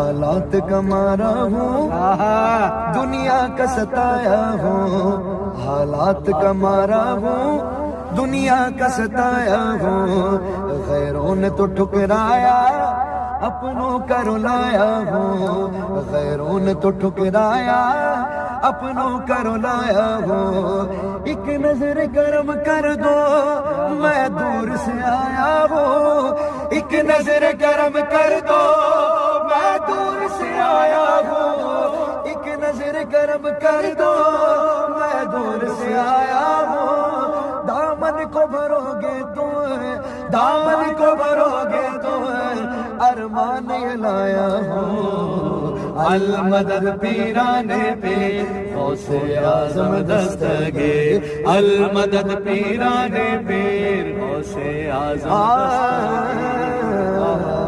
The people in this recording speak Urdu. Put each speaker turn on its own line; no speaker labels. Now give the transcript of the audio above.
حالات کا مارا ہوں، دنیا کا ستایا ہوں، حالات کا مارا ہوں، دنیا کا ستایا ہوں، غیروں نے تو ٹھکرایا اپنوں کا رلایا ہوں، غیروں نے تو ٹھکرایا اپنوں کا رلایا ہوں، ایک نظر کرم کر دو میں دور سے آیا ہوں، ایک نظر کرم کر دو میں دور سے آیا ہوں، ایک نظر کرم کر دو میں دور سے آیا ہوں، دامن کو بھرو گے تو دامن کو بھرو گے تو ارمان یہ لایا ہوں، المدد پیرانے پہ غوث اعظم دستگیر، المدد پیرانے پہ غوث اعظم دستگیر۔